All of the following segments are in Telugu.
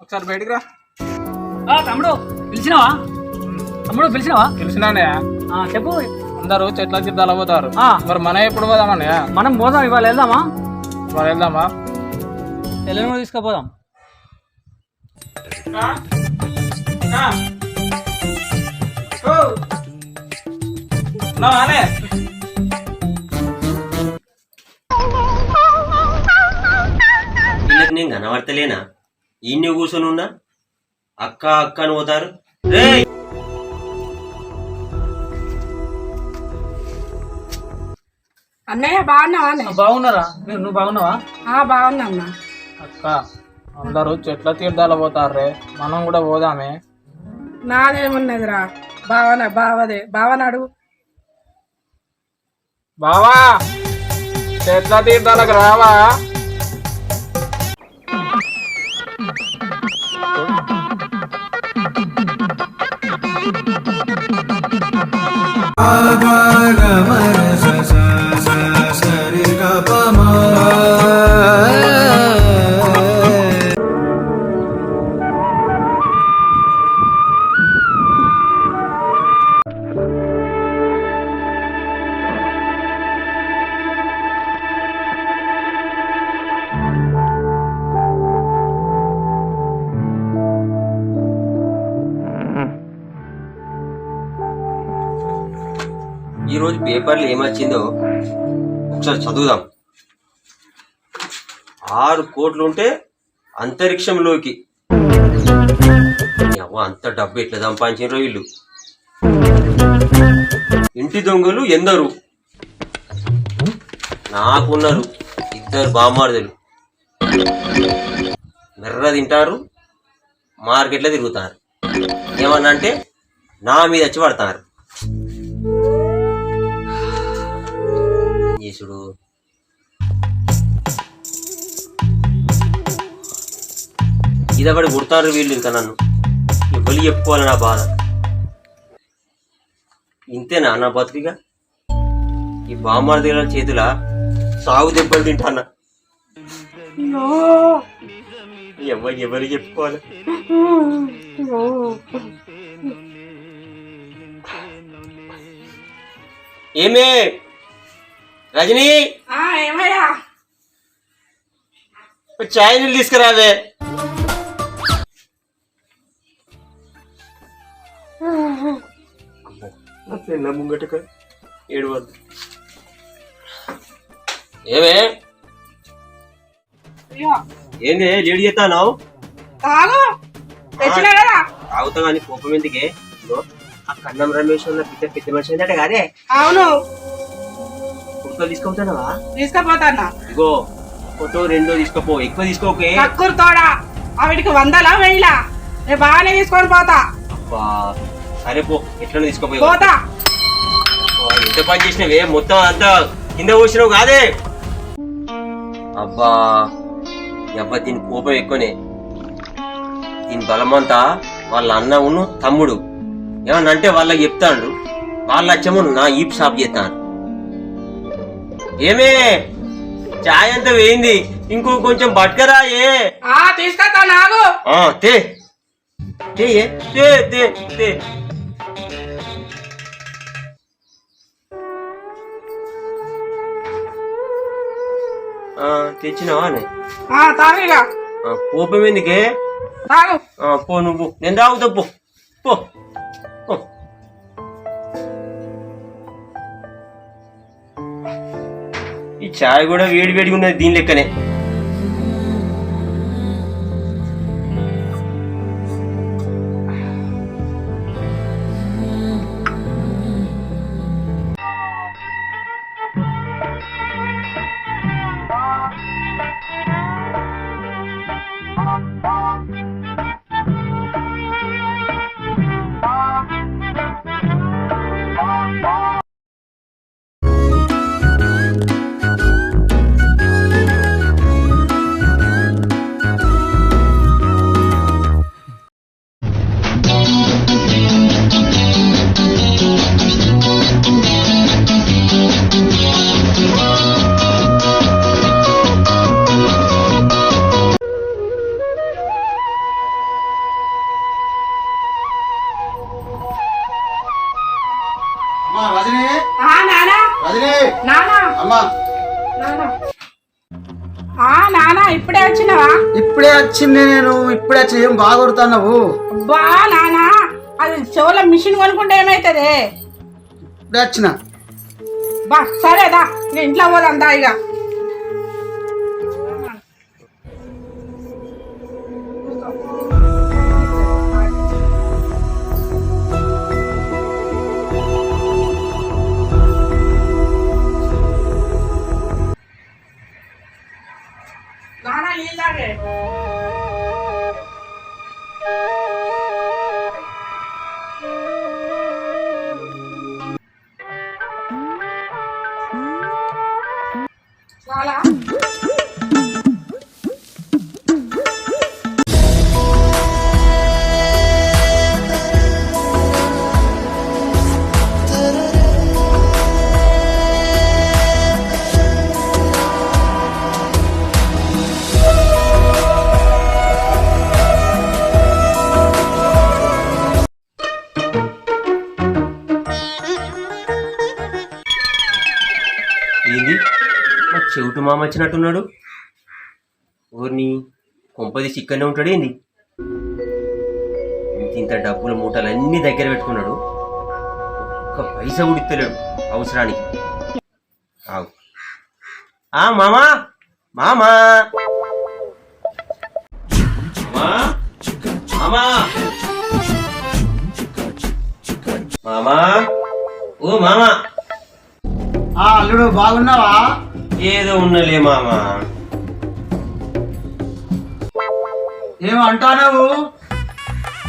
ఒకసారి బయటికి రా. తమ్ముడు పిలిచినావా? పిలిచినానే. చెప్పు. అందరూ చెట్ల గిద్దల పోతారు. మరి మనం ఎప్పుడు పోదామని? మనం పోదాం, ఇవాళ వెళ్దామా? ఎల్లుండి కూడా తీసుకుపోదాం. వీళ్ళకి నేను కనబడతలేనా? ఈయన్ని కూర్చొని ఉన్నా అక్క అక్క అని పోతారు. రే అన్నయ్య బాగున్నావా? బాగున్నారా? నువ్వు బాగున్నావా? బాగున్నా అన్న. అక్క అందరూ చెట్ల తీర్థాలు పోతారు, మనం కూడా పోదామే. నాదేమున్నదిరా, బావని అడుగు. బావా చెట్ల తీర్థాలకు రావా? ఈరోజు పేపర్లు ఏమొచ్చిందో ఒకసారి చదువుదాం. 6 కోట్లు ఉంటే అంతరిక్షంలోకి. అంత డబ్బు ఎట్లా సంపాదించారో వీళ్ళు. ఇంటి దొంగలు ఎందరు? నాకున్నారు 2 బామ్మార్దులు. మెర్ర తింటారు, మార్కెట్లో తిరుగుతారు. ఏమన్నా అంటే నా మీద వచ్చి పడతారు. చేసుడు ఇదపడి కొడతారు వీళ్ళు. ఇంకా నన్ను బలి చెప్పుకోవాలి నా బాధ. ఇంతేనా నా బతుకిగా? ఈ బామ్మార్ దగ్గర చేతుల సాగు దెబ్బలు తింటానా? ఎవరు చెప్పుకోవాలి? ఏమే రజనీ, ఏమయ్యా? చాయ్ నీళ్ళు తీసుకురావే. ముంగట ఏడవద్దు. ఏమే ఏంది లేడీ చేస్తాను? తాగుతా కానీ కోపం ఎందుకే? ఆ కన్నం రమేష్ ఉన్న పెద్ద మనిషి ఏంటంటే కాదే? అవును, ఫోటో తీసుకుంటానవా? తీసుకుపోతానా. ఇగో ఫోటో 2 తీసుకుపో, ఎక్కువ తీసుకోకే. తోడా ఆవిడికి 100లా 1000లా? నేను బాగానే తీసుకొని పోతా. అబ్బా సరే పో, ఎట్లా తీసుకోపోయి పోతా. ఎంత పని చేసినవే, మొత్తం అంతా కింద పోసినావు కాదే? అబ్బా దీని కోపం ఎక్కువనే. దీని బలమంతా వాళ్ళ అన్న ఉన్ను తమ్ముడు. ఏమన్నా అంటే వాళ్ళకి చెప్తాడు, వాళ్ళ వచ్చేమో నా ఈప్ షాప్ చేస్తాను. ఏమే చాయ్ అంతా వేయింది, ఇంకో కొంచెం బట్కరా. తీసుకొస్తా నాగు. తే తే తే తే. తెచ్చినావా? తాగిగా. కోపం ఎందుకే? తాగు. పో నువ్వు, నేను తాగుతా. పో పో. ఈ చాయ్ కూడా వేడి వేడిగా ఉన్నది దీని లెక్కనే. ఇప్పుడే వచ్చింది, నేను ఇప్పుడే వచ్చి ఏం బాగా కొడుతున్నావు. బా నానా అది చెవుల మిషన్ కొనుక్కుంటే ఏమైతుంది? ఇప్పుడే వచ్చిన. బా సరేదా ఇక ఇంట్లో పోదంతా ఇక. నానా నీళ్ళు తాగే. చాలా ఏంది మా చెవిటి మామ వచ్చినట్టున్నాడు. ఊరిని కొంపది చిక్కనే ఉంటాడు ఏంది? ఇంత డబ్బుల మూటలు అన్ని దగ్గర పెట్టుకున్నాడు, ఒక్క పైసా ఉడిత్తలేడు అవసరానికి. ఆగు. మామా మామా మామా మామా ఓ మామా. అల్లుడు బాగున్నావా? ఏదో ఉన్నలే మామా. ఏమో అంటావు,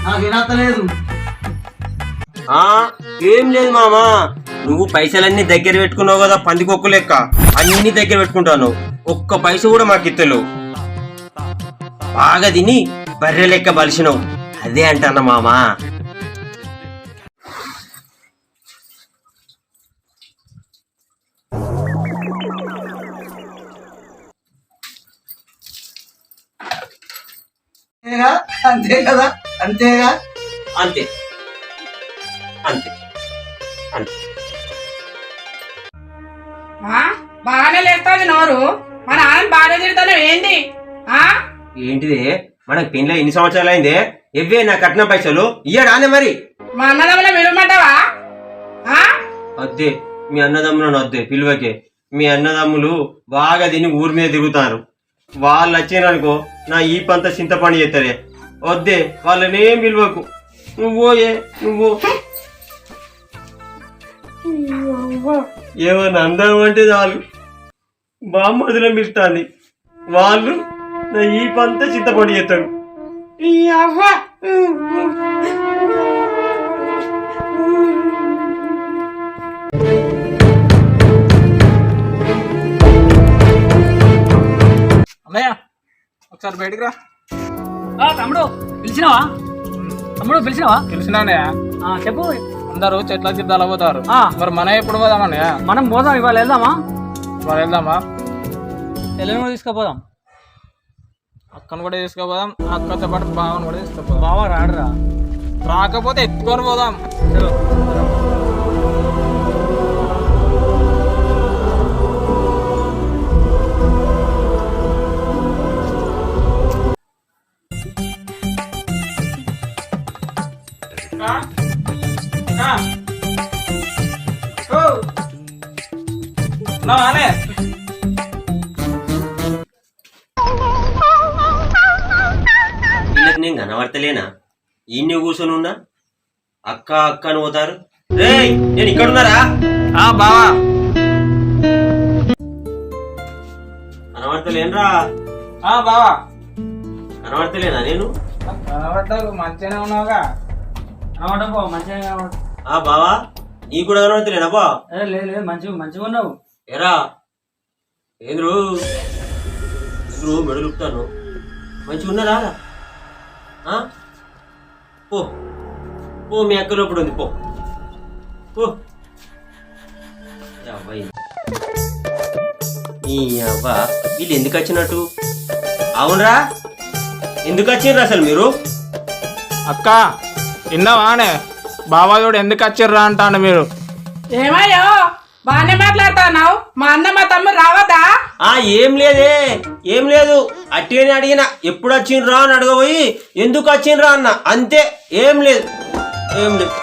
నాకు వినత్తలేదు. ఏం లేదు మామా, నువ్వు పైసలన్నీ దగ్గర పెట్టుకున్నావు కదా, పందికొక్కు లెక్క అన్ని దగ్గర పెట్టుకుంటాను, ఒక్క పైస కూడా మాకు ఇత్తలేవు. బాగా తిని బర్రె లెక్క బలిసినావు, అదే అంటాను మామా. అంతే కదా, అంతేగా. అంతే అంతే అంతే. బాగానే లేస్తుంది నోరు. మా నాన్న బాగా తిడతాను ఏంది? ఏంటిదే మనకు పెళ్ళి ఎన్ని సంవత్సరాలు అయిందే? ఎవ్వే నా కట్నం పైసలు ఇయ్యడానే మరి. మా అన్నదమ్ముల విలువమంటావా? అద్దే మీ అన్నదమ్ములను వద్దే పిలువకే. మీ అన్నదమ్ములు బాగా తిని ఊరి మీద తిరుగుతారు, వాళ్ళు వచ్చినారనుకో నా ఈ పంత చింతపండు చేస్తారే. వద్దే వాళ్ళనేం పిలువకు, నువ్వోయే నువ్వు. ఏమన్నా అందం అంటే చాలు బామ్మదులం పిలుస్తుంది, వాళ్ళు నా ఈ పంత చింతపండు చేస్తారు. అన్నయ్య ఒకసారి బయటికి రా. తమ్ముడు పిలిచినావా? తమ్ముడు పిలిచినావా? తెలిసినానయ్య. చెప్పు. అందరూ చెట్ల తీర్థాలు పోతారు, మరి మనం ఎప్పుడు పోదామన్నయ్య? మనం పోదాం, ఇవాళ వెళ్దామా? మరి వెళ్దామా? ఎల్లుండి తీసుకుపోదాం. అక్కను కూడా తీసుకుపోదాం, అక్కతో పాటు బావను కూడా తీసుకుపోదాం. బావా రాడరా? రాకపోతే ఎత్తుకొని పోదాం. వీళ్ళకి నేను కనబడతలేనా? ఈయన్ని కూర్చొని ఉన్నా, అక్క అక్క అని పోతారు. రేయ్ నేను ఇక్కడున్నారా? బావా కనబడతలేనరా? బావా కనబడతలేనా నేను? కనబడ్డావు, మంచిగానే ఉన్నావుగా. కనబడపో, మంచిగా కనబడ. బావా నీకు కూడా కనబడతలేనా? బా లేదు మంచిగా ఉన్నావు. ఎరా ఏంద్రు మెడలుపుతాను, మంచిగా ఉన్నారా? పో పో, మీ అక్క లోపల ఉంది, పో పో. ఈ అవ్వ వీళ్ళు ఎందుకు వచ్చినట్టు? అవునరా, ఎందుకు వచ్చిర్రు అసలు మీరు? అక్క విన్నావానే, బాబాదోడు ఎందుకు వచ్చిర్రా అంటాను మీరు. ఏమయ్యో బాగానే మాట్లాడుతున్నావు. మా అన్న మా తమ్ముడు రావద్దా? ఏం లేదే, ఏం లేదు. అట్టేని అడిగిన ఎప్పుడు వచ్చిండ్రా అని అడగబోయి ఎందుకు వచ్చిండ్రా అన్న, అంతే. ఏం లేదు, ఏం లేదు.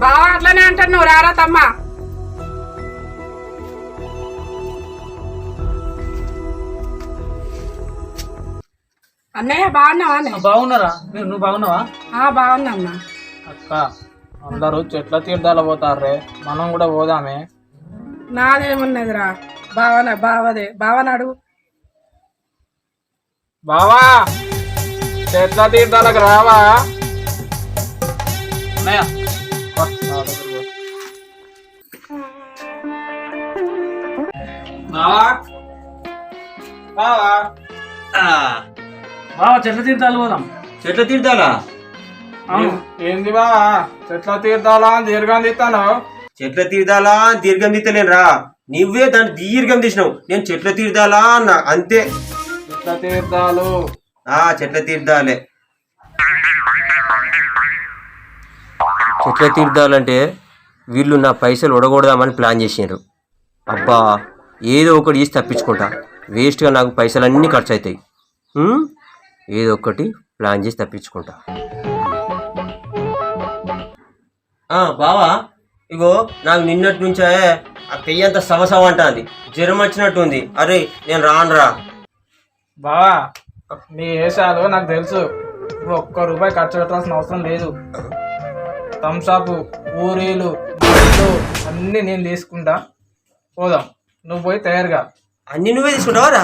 బావ అట్లనే అంటాడు, నువ్వు రారా తమ్మా. అన్నయ్య బాగున్నావా? బాగున్నారా? నువ్వు బాగున్నావా? బాగున్నా అన్న. అక్క అందరూ చెట్ల తీర్థాలు పోతారే, మనం కూడా పోదామే. నాదేమున్నదిరా, బావని అడుగు. బావా చెట్ల తీర్థాలకు రావా? అన్నయ్య వా, నా దగ్గరకు రా. బావా బావా బావా చెట్ల తీర్థాలు పోదాం. చెట్ల తీర్థాలా? అవును. ఏంది బావా చెట్ల తీర్థాలా అని దీర్ఘం తీస్తాను? చెట్ల తీర్థాలా అని దీర్ఘం తీస్తలేనురా, నువ్వే దాన్ని దీర్ఘం తీసినావు. నేను చెట్ల తీర్థాలా అన్నా, అంతే. చెట్ల తీర్థాలు. చెట్ల తీర్థాలే. చెట్ల తీర్థాలంటే వీళ్ళు నా పైసలు ఒడగొడదామని ప్లాన్ చేసినారు. అబ్బా ఏదో ఒకటి చేసి తప్పించుకుంటా, వేస్ట్గా నాకు పైసలన్నీ ఖర్చు అవుతాయి. ఏదో ఒకటి ప్లాన్ చేసి తప్పించుకుంటా. బావా ఇగో నాకు నిన్నటి నుంచే ఆ పెయ్యంత సవసవ అంటుంది, జ్వరం వచ్చినట్టుంది. అరే నేను రానురా. బావా నీ వేషాలు నాకు తెలుసు, ఇప్పుడు ఒక్క రూపాయి ఖర్చు పెట్టాల్సిన అవసరం లేదు. థమ్సాపు, పూరీలు, మందులు అన్నీ నేను తీసుకుంటా. పోదాం, నువ్వు పోయి తయారుగా. అన్ని నువ్వే తీసుకుంటావారా?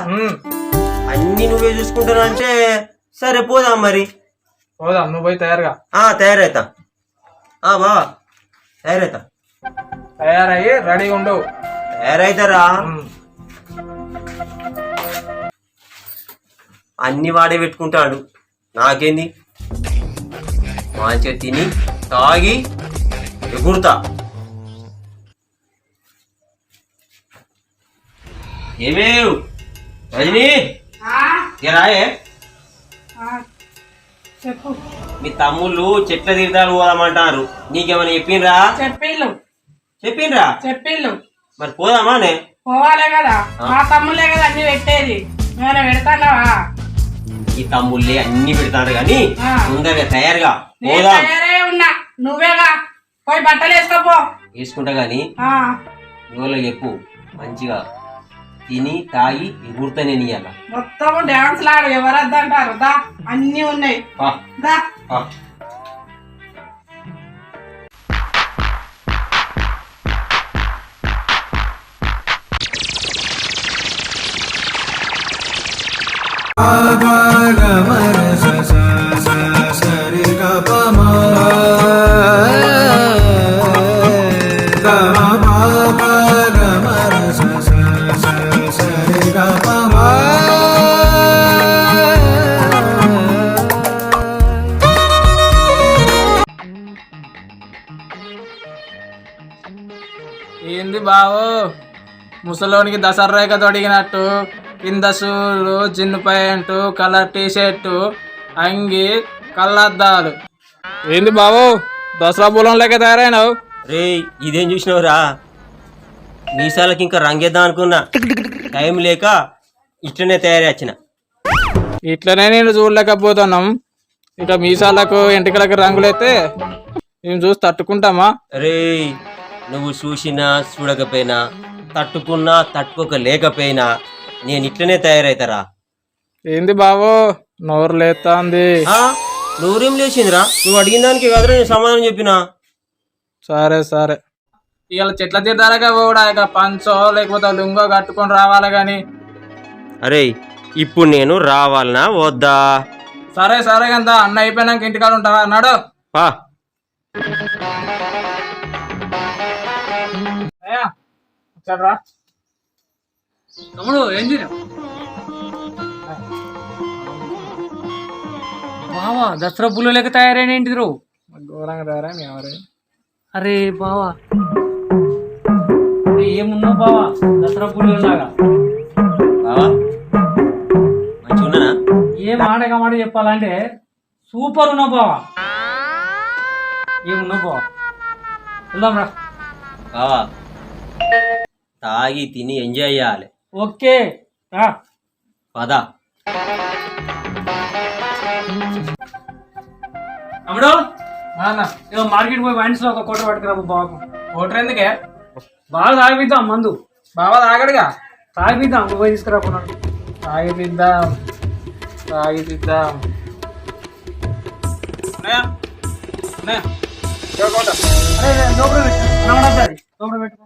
అన్ని నువ్వే చూసుకుంటాను అంటే సరే పోదాం మరి. పోదాం, నువ్వు పోయి తయారుగా. తయారైతా. బావా తయారైతా. తయారయ్యి రెడీగా ఉండు. తయారైతారా? అన్ని వాడే పెట్టుకుంటాడు, నాకేంది? మంచిగా తిని తాగి ఎగురుతా. ఏమేవ్ రజనీ రాయే, చెప్పు. మీ తమ్ముళ్ళు చెట్ల తీర్థాలు పోదామంటారు, నీకేమైనా చెప్పిండ్రా? చెప్పిండ్రా? మరి పోదామానే? పోవాలే కదా, మా తమ్ముళ్ళే కదా అన్ని పెట్టేది, ఏమైనా పెడతావా? ఈ తమ్ముళ్ళే అన్ని పెడతాడు కానీ తొందరగా తయారుగా నేను పోదాం. తయారే ఉన్నా, నువ్వేగా పోయి బట్టలు వేసుకోపో. వేసుకుంటా గాని ఇవాళ చెప్పు, మంచిగా తిని తాగి ఎగురుతా నేను ఇయ్యాల. మొత్తం డాన్స్ లాడు, ఎవరద్దంటారు. దా అన్ని ఉన్నాయి, దా. ఏంది బావు ముసలోనికి దసరా తొడిగినట్టు కింద షూలు, జిన్ను ప్యాంటు, కలర్ టీషర్టు, అంగి, కళ్ళద్దాలు. ఏంది బావు దసరా బులం లేక తయారైనావు? రే ఇదేం చూసినావురా, మీసాలకి ఇంకా రంగేద్దాం అనుకున్నా, టైం లేక ఇట్లనే తయారీ వచ్చిన. ఇట్లనే నేను చూడలేకపోతున్నాం, ఇక మీసాలకు ఎంటికలకు రంగులైతే మేము చూసి తట్టుకుంటామా? రే నువ్వు చూసినా చూడకపోయినా, తట్టుకున్నా తట్టుకోలేకపోయినా నేను ఇట్లనే తయారైతారా. ఏంది బావో నోరు లేస్తాంది? నోరేం లేచిందిరా, నువ్వు అడిగిన దానికి కదరా నేను సమాధానం చెప్పినా. సరే సరే, ఇవాళ చెట్ల తీర్థాలకే కూడా ఇక పంచో లేకపోతే లుంగో కట్టుకొని రావాలి గాని. అరే ఇప్పుడు నేను రావాలనా వద్దా? సరే సరే కంత అన్న అయిపోయినాక ఇంటికాడ ఉంటావా అన్నాడు. వచ్చాడ్రా తమ్ముడు, ఏం తిన్నావు? బావా దసరా బుల్ల లెక్క తయారైన ఏంటి రో? ఘోరంగా తయారైన ఎవరు? అరే బావా ఏమున్నావు బావా దసరా పుల్లలాగా బావా మంచిగా ఉన్నానా? ఏ మాట మాట చెప్పాలంటే సూపర్ ఉన్నావు బావా. ఏమున్నావు బావా వెళ్దాం రా. బావా తాగి తిని ఎంజాయ్ చేయాలి. ఓకే రా. పద. తమ్ముడు అన్న ఇక మార్కెట్ పోయి వైన్స్ లో ఒక కోట పట్టుకురా బాబు. ఓటర్ ఎందుకే బాగా తాగిపిద్దాం మందు. బావ తాగడుగా. తాగిపిద్దాం నువ్వు పోయి తీసుకురాకున్నాడు. తాగిపిద్దాం. అన్నయ్య, అన్నయ్య, ఇదిగో కోట. అరే లోపల పెట్టు కనబడద్దు. లోపల పెట్టుకో.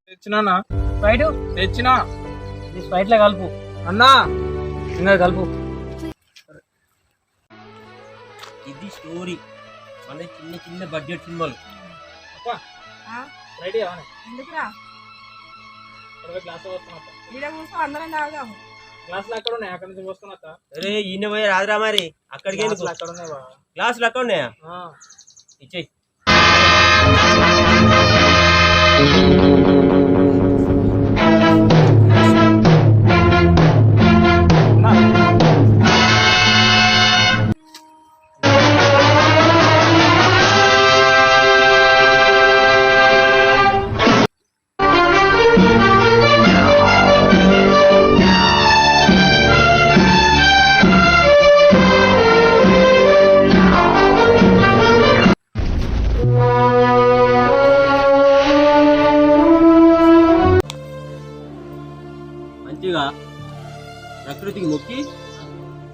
తెచ్చినా స్ప్రైట్ తెచ్చినా. నీ స్ప్రైట్ లో కలుపు. అన్నా ఇంకా కలుపు. ఇది స్టోరీ. మన చిన్న చిన్న బడ్జెట్ సినిమాలు. రెడీ ఎందుకురా గ్లాస్ వస్తున్నా. ఈడ కూర్చో అందరం తాగుదాము. గ్లాసులు అక్కడ ఉన్నాయి, అక్కడ నుంచి పోస్తున్నా. అరే ఈయన పోయి రాదురా మరి అక్కడికి ఎందుకు? అక్కడ ఉన్నాయి బావ. గ్లాసులు అక్కడ ఉన్నాయా? ఇచ్చేయి. మంచిగా ప్రకృతికి మొక్కి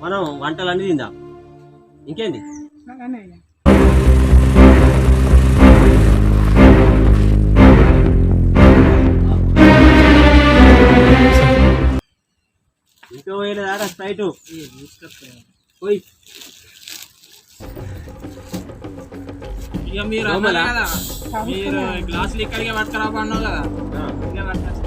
మనం వంటలన్నీ తిందాం. ఇంకేంది? ఇంకో పోయలేదా స్ప్రైట్? పోయి ఇక మీరు అన్నారు కదా, మీరు గ్లాసులు ఇక్కడికే పట్టుకురా అన్నావు కదా, ఇక పట్టుకొస్తా.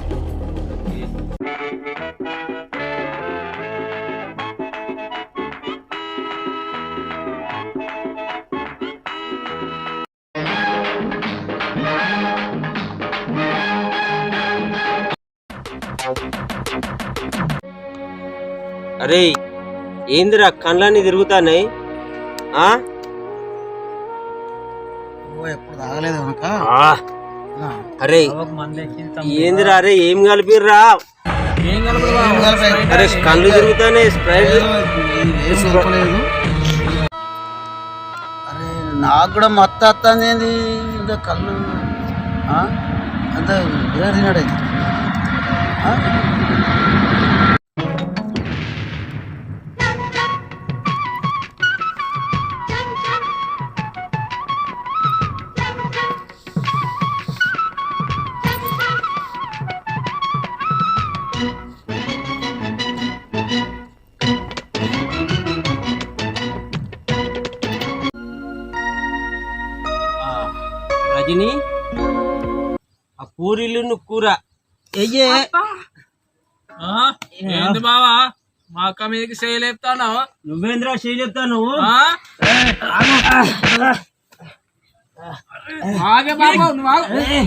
అరే ఏందిరా కళ్ళన్నీ తిరుగుతాన్నాయి? ఎప్పుడు తాగలేదు కనుక అరే ఏందిరా? అరే ఏం కలిపిర్రా? ఏం కలపదు బావ. అరే కళ్ళు తిరుగుతానే. స్ప్రైట్ చెప్పలేదు. అరే నాకు కూడా మత్త వస్తుంది. ఏంది ఇంకా కళ్ళు అంత బిర్యానీ తిన్నాడైతే. పూరీలు కూర ఎయ్యే ఆ? ఏంది బావా మా అక్క మీదకి చేయలేపుతాను నువ్వేంద్రా చెప్తాను ఆగే బాబు నువ్వు ఆగే.